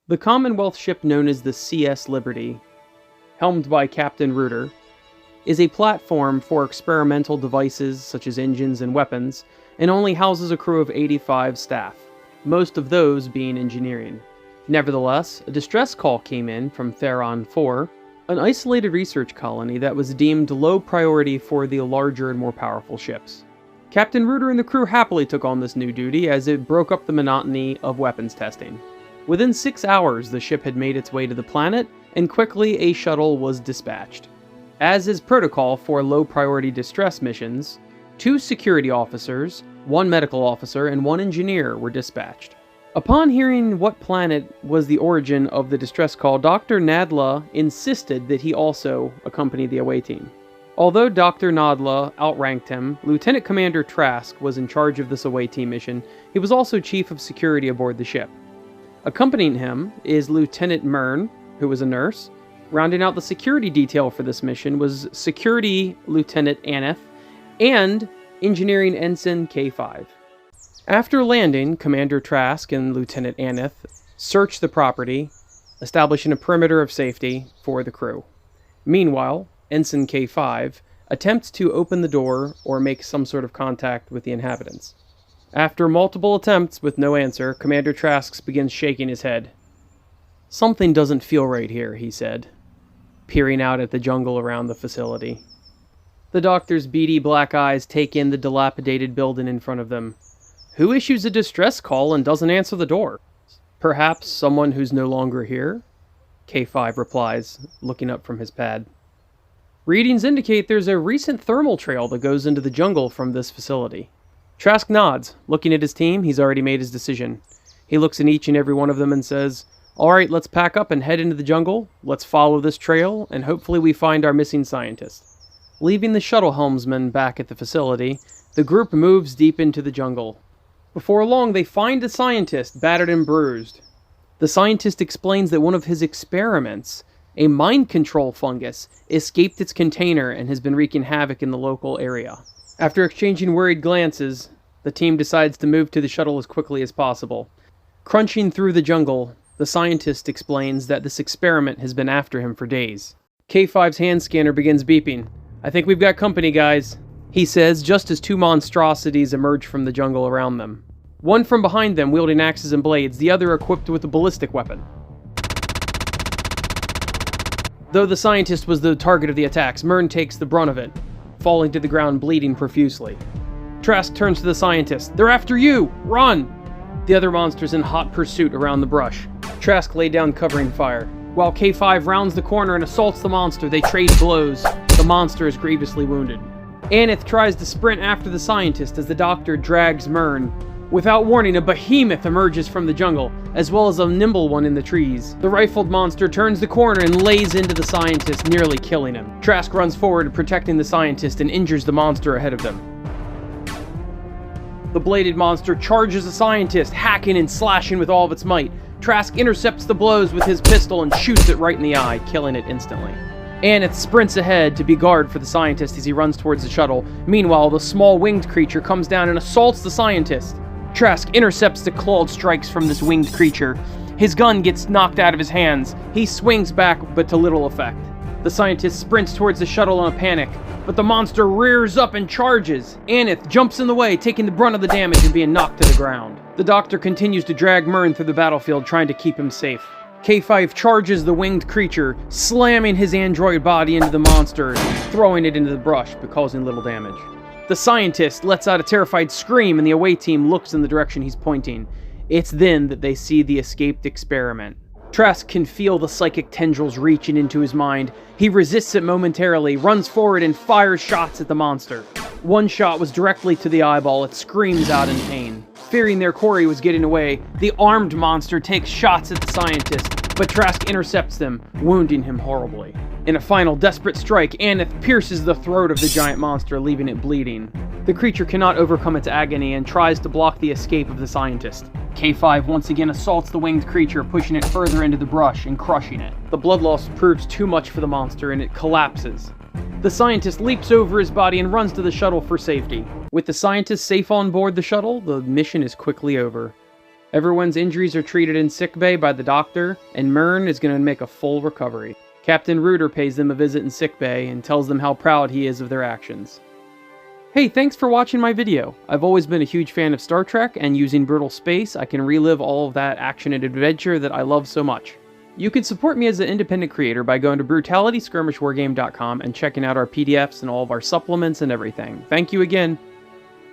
The Commonwealth ship known as the CS Liberty, helmed by Captain Reuter, is a platform for experimental devices such as engines and weapons, and only houses a crew of 85 staff, most of those being engineering. Nevertheless, a distress call came in from Theron 4, an isolated research colony that was deemed low priority for the larger and more powerful ships. Captain Reuter and the crew happily took on this new duty as it broke up the monotony of weapons testing. Within 6 hours, the ship had made its way to the planet, and quickly a shuttle was dispatched. As is protocol for low-priority distress missions, 2 security officers, 1 medical officer, and 1 engineer were dispatched. Upon hearing what planet was the origin of the distress call, Dr. Nadla insisted that he also accompany the away team. Although Dr. Nadla outranked him, Lieutenant Commander Trask was in charge of this away team mission. He was also chief of security aboard the ship. Accompanying him is Lieutenant Mern, who was a nurse. Rounding out the security detail for this mission was Security Lieutenant Aneth and Engineering Ensign K5. After landing, Commander Trask and Lieutenant Aneth searched the property, establishing a perimeter of safety for the crew. Meanwhile, Ensign K5 attempts to open the door or make some sort of contact with the inhabitants. After multiple attempts with no answer, Commander Trask begins shaking his head. "Something doesn't feel right here," he said, peering out at the jungle around the facility. The doctor's beady black eyes take in the dilapidated building in front of them. Who issues a distress call and doesn't answer the door? Perhaps someone who's no longer here? K5 replies, looking up from his pad. Readings indicate there's a recent thermal trail that goes into the jungle from this facility. Trask nods. Looking at his team, he's already made his decision. He looks at each and every one of them and says, "Alright, let's pack up and head into the jungle. Let's follow this trail, and hopefully we find our missing scientist." Leaving the shuttle helmsman back at the facility, the group moves deep into the jungle. Before long, they find a scientist, battered and bruised. The scientist explains that one of his experiments, a mind control fungus, escaped its container and has been wreaking havoc in the local area. After exchanging worried glances, the team decides to move to the shuttle as quickly as possible. Crunching through the jungle, the scientist explains that this experiment has been after him for days. K5's hand scanner begins beeping. "I think we've got company, guys," he says, just as 2 monstrosities emerge from the jungle around them. One from behind them wielding axes and blades, the other equipped with a ballistic weapon. Though the scientist was the target of the attacks, Mern takes the brunt of it, falling to the ground bleeding profusely. Trask turns to the scientist. "They're after you! Run!" The other monsters in hot pursuit around the brush. Trask laid down covering fire. While K5 rounds the corner and assaults the monster, they trade blows. The monster is grievously wounded. Aneth tries to sprint after the scientist as the doctor drags Mern. Without warning, a behemoth emerges from the jungle, as well as a nimble one in the trees. The rifled monster turns the corner and lays into the scientist, nearly killing him. Trask runs forward, protecting the scientist, and injures the monster ahead of them. The bladed monster charges the scientist, hacking and slashing with all of its might. Trask intercepts the blows with his pistol and shoots it right in the eye, killing it instantly. Aneth sprints ahead to be guard for the scientist as he runs towards the shuttle. Meanwhile, the small winged creature comes down and assaults the scientist. Trask intercepts the clawed strikes from this winged creature. His gun gets knocked out of his hands. He swings back, but to little effect. The scientist sprints towards the shuttle in a panic, but the monster rears up and charges. Aneth jumps in the way, taking the brunt of the damage and being knocked to the ground. The doctor continues to drag Mern through the battlefield, trying to keep him safe. K5 charges the winged creature, slamming his android body into the monster, throwing it into the brush, but causing little damage. The scientist lets out a terrified scream, and the away team looks in the direction he's pointing. It's then that they see the escaped experiment. Trask can feel the psychic tendrils reaching into his mind. He resists it momentarily, runs forward, and fires shots at the monster. One shot was directly to the eyeball. It screams out in pain. Fearing their quarry was getting away, the armed monster takes shots at the scientist, but Trask intercepts them, wounding him horribly. In a final desperate strike, Aneth pierces the throat of the giant monster, leaving it bleeding. The creature cannot overcome its agony and tries to block the escape of the scientist. K5 once again assaults the winged creature, pushing it further into the brush and crushing it. The blood loss proves too much for the monster and it collapses. The scientist leaps over his body and runs to the shuttle for safety. With the scientist safe on board the shuttle, the mission is quickly over. Everyone's injuries are treated in sickbay by the doctor, and Mern is going to make a full recovery. Captain Reuter pays them a visit in sickbay and tells them how proud he is of their actions. Hey, thanks for watching my video. I've always been a huge fan of Star Trek, and using Brutal Space, I can relive all of that action and adventure that I love so much. You can support me as an independent creator by going to BrutalitySkirmishWarGame.com and checking out our PDFs and all of our supplements and everything. Thank you again.